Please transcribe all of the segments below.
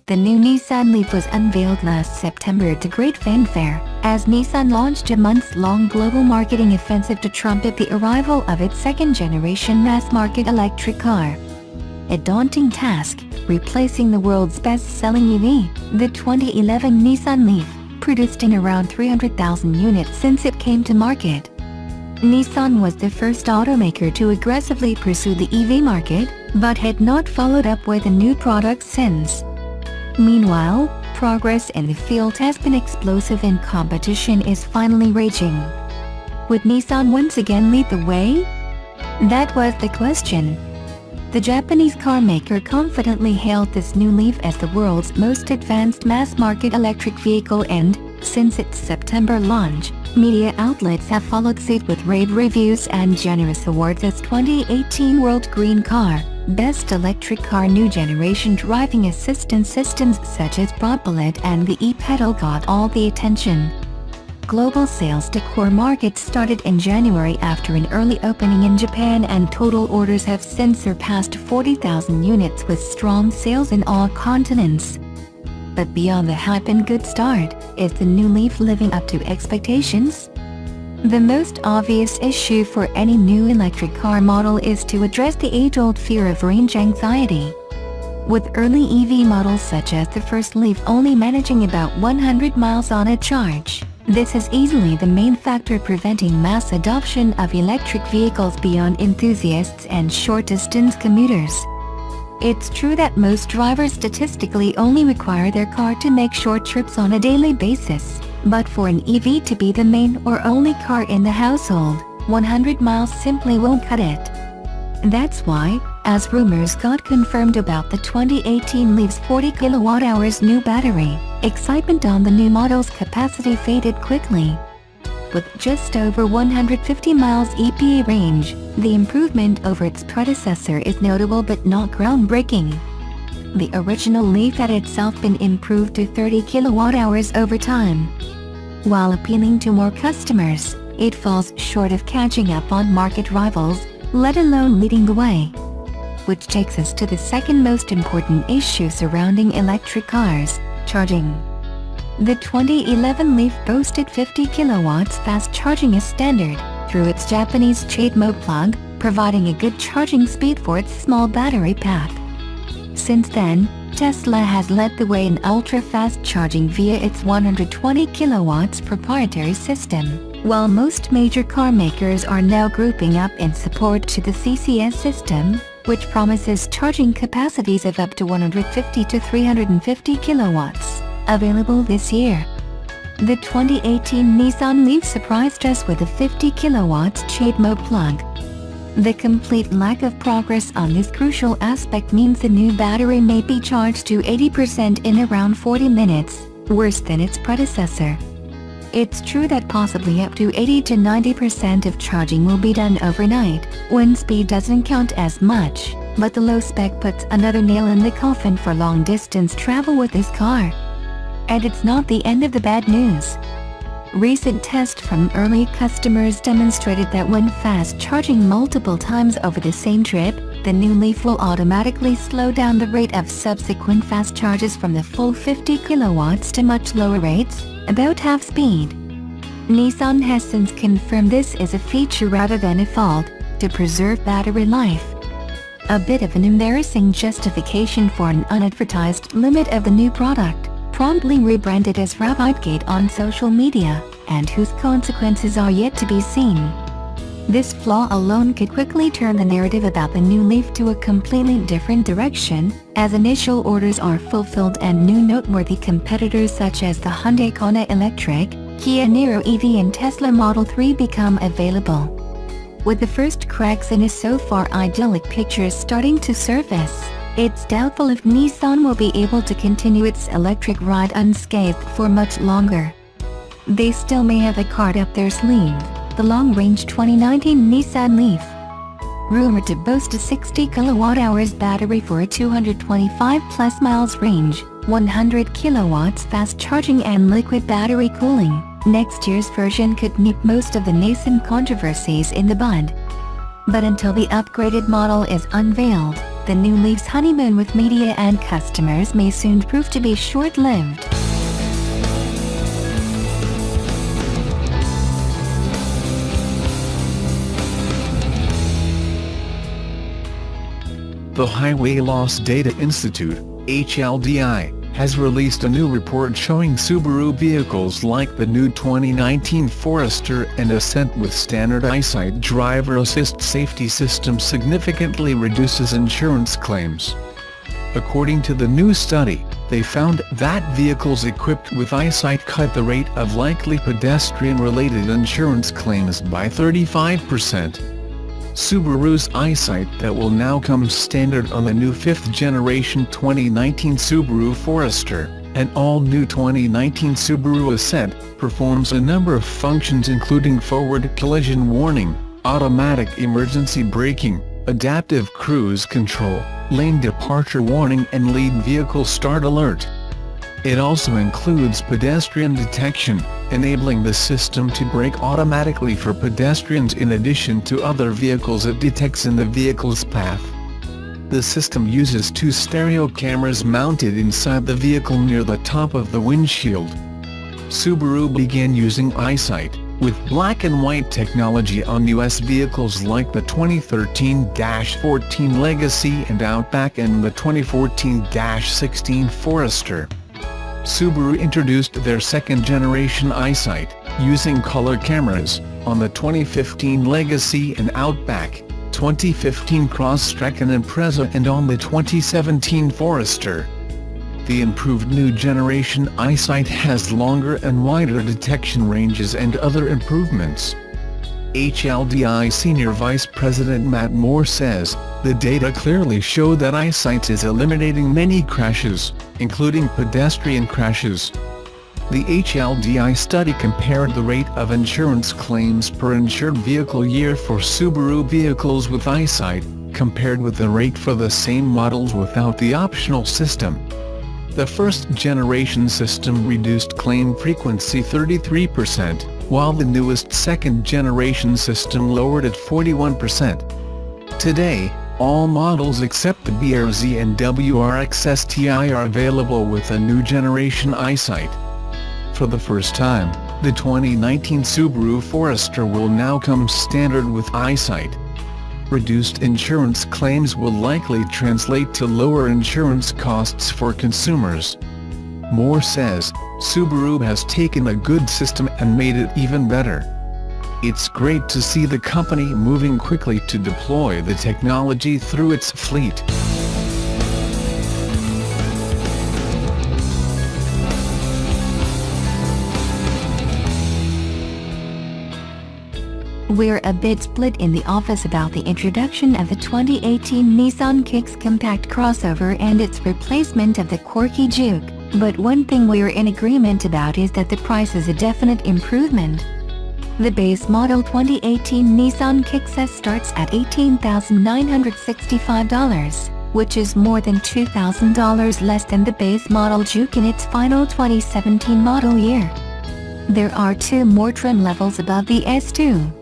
The new Nissan Leaf was unveiled last September to great fanfare, as Nissan launched a months-long global marketing offensive to trumpet the arrival of its second-generation mass-market electric car. A daunting task, replacing the world's best-selling EV, the 2011 Nissan Leaf, produced in around 300,000 units since it came to market. Nissan was the first automaker to aggressively pursue the EV market, but had not followed up with a new product since. Meanwhile, progress in the field has been explosive and competition is finally raging. Would Nissan once again lead the way? That was the question. The Japanese car maker confidently hailed this new Leaf as the world's most advanced mass-market electric vehicle and, since its September launch, media outlets have followed suit with rave reviews and generous awards as 2018 World Green Car, Best Electric Car. New generation driving assistance systems such as propellant and the e-pedal got all the attention. Global sales to core markets started in January after an early opening in Japan, and total orders have since surpassed 40,000 units with strong sales in all continents. But beyond the hype and good start, is the new Leaf living up to expectations? The most obvious issue for any new electric car model is to address the age-old fear of range anxiety. With early EV models such as the first Leaf only managing about 100 miles on a charge, this is easily the main factor preventing mass adoption of electric vehicles beyond enthusiasts and short-distance commuters. It's true that most drivers statistically only require their car to make short trips on a daily basis. But for an EV to be the main or only car in the household, 100 miles simply won't cut it. That's why, as rumors got confirmed about the 2018 Leaf's 40 kWh new battery, excitement on the new model's capacity faded quickly. With just over 150 miles EPA range, the improvement over its predecessor is notable but not groundbreaking. The original Leaf had itself been improved to 30 kWh over time. While appealing to more customers, it falls short of catching up on market rivals, let alone leading the way. Which takes us to the second most important issue surrounding electric cars: charging. The 2011 Leaf boasted 50 kilowatts fast charging as standard, through its Japanese CHAdeMO plug, providing a good charging speed for its small battery pack. Since then, Tesla has led the way in ultra-fast charging via its 120 kilowatts proprietary system, while most major car makers are now grouping up in support to the CCS system, which promises charging capacities of up to 150 to 350 kilowatts, available this year. The 2018 Nissan Leaf surprised us with a 50 kilowatts CHAdeMO plug. The complete lack of progress on this crucial aspect means the new battery may be charged to 80% in around 40 minutes, worse than its predecessor. It's true that possibly up to 80 to 90% of charging will be done overnight, when speed doesn't count as much, but the low spec puts another nail in the coffin for long-distance travel with this car. And it's not the end of the bad news. Recent tests from early customers demonstrated that when fast charging multiple times over the same trip, the new Leaf will automatically slow down the rate of subsequent fast charges from the full 50 kilowatts to much lower rates, about half speed. Nissan has since confirmed this is a feature rather than a fault, to preserve battery life. A bit of an embarrassing justification for an unadvertised limit of the new product, promptly rebranded as Rapidegate on social media, and whose consequences are yet to be seen. This flaw alone could quickly turn the narrative about the new Leaf to a completely different direction, as initial orders are fulfilled and new noteworthy competitors such as the Hyundai Kona Electric, Kia Niro EV and Tesla Model 3 become available. With the first cracks in a so far idyllic picture starting to surface, it's doubtful if Nissan will be able to continue its electric ride unscathed for much longer. They still may have a card up their sleeve, the long-range 2019 Nissan Leaf. Rumored to boast a 60 kWh battery for a 225 plus miles range, 100 kilowatts fast charging and liquid battery cooling, next year's version could nip most of the nascent controversies in the bud. But until the upgraded model is unveiled, The new Leaf's honeymoon with media and customers may soon prove to be short-lived. The Highway Loss Data Institute, HLDI, has released a new report showing Subaru vehicles like the new 2019 Forester and Ascent with standard eyesight driver assist safety system significantly reduces insurance claims. According to the new study, they found that vehicles equipped with eyesight cut the rate of likely pedestrian-related insurance claims by 35%. Subaru's eyesight that will now come standard on the new 5th-generation 2019 Subaru Forester, and all-new 2019 Subaru Ascent, performs a number of functions including forward collision warning, automatic emergency braking, adaptive cruise control, lane departure warning and lead vehicle start alert. It also includes pedestrian detection, enabling the system to brake automatically for pedestrians in addition to other vehicles it detects in the vehicle's path. The system uses 2 stereo cameras mounted inside the vehicle near the top of the windshield. Subaru began using eyesight, with black and white technology on US vehicles like the 2013-14 Legacy and Outback and the 2014-16 Forester. Subaru introduced their second-generation eyesight, using color cameras, on the 2015 Legacy and Outback, 2015 Crosstrek and Impreza and on the 2017 Forester. The improved new generation eyesight has longer and wider detection ranges and other improvements. HLDI Senior Vice President Matt Moore says, "The data clearly show that eyesight is eliminating many crashes, including pedestrian crashes." The HLDI study compared the rate of insurance claims per insured vehicle year for Subaru vehicles with eyesight, compared with the rate for the same models without the optional system. The first-generation system reduced claim frequency 33%, while the newest second-generation system lowered it 41%. Today, all models except the BRZ and WRX STI are available with a new generation eyesight. For the first time, the 2019 Subaru Forester will now come standard with eyesight. Reduced insurance claims will likely translate to lower insurance costs for consumers. Moore says, "Subaru has taken a good system and made it even better. It's great to see the company moving quickly to deploy the technology through its fleet." We're a bit split in the office about the introduction of the 2018 Nissan Kicks compact crossover and its replacement of the quirky Juke, but one thing we're in agreement about is that the price is a definite improvement. The base model 2018 Nissan Kicks S starts at $18,965, which is more than $2,000 less than the base model Juke in its final 2017 model year. There are 2 more trim levels above the S2.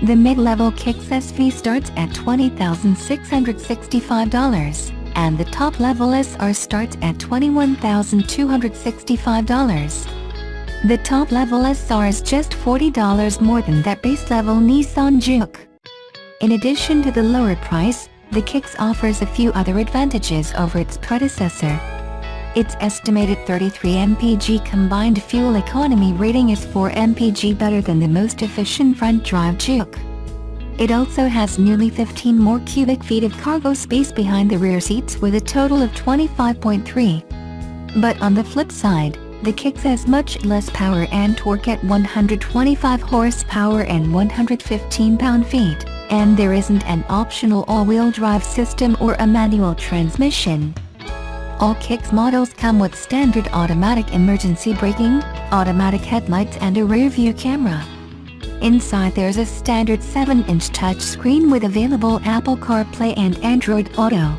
The mid-level Kicks SV starts at $20,665, and the top-level SR starts at $21,265. The top-level SR is just $40 more than that base-level Nissan Juke. In addition to the lower price, the Kicks offers a few other advantages over its predecessor. Its estimated 33 mpg combined fuel economy rating is 4 mpg better than the most efficient front-drive Juke. It also has nearly 15 more cubic feet of cargo space behind the rear seats with a total of 25.3. But on the flip side, the Kicks has much less power and torque at 125 horsepower and 115 pound-feet, and there isn't an optional all-wheel drive system or a manual transmission. All Kicks models come with standard automatic emergency braking, automatic headlights and a rear-view camera. Inside there's a standard 7-inch touchscreen with available Apple CarPlay and Android Auto.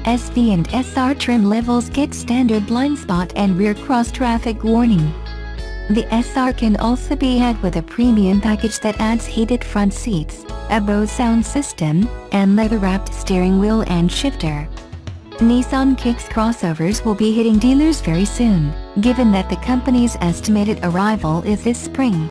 SV and SR trim levels get standard blind spot and rear cross-traffic warning. The SR can also be had with a premium package that adds heated front seats, a Bose sound system, and leather-wrapped steering wheel and shifter. Nissan Kicks crossovers will be hitting dealers very soon, given that the company's estimated arrival is this spring.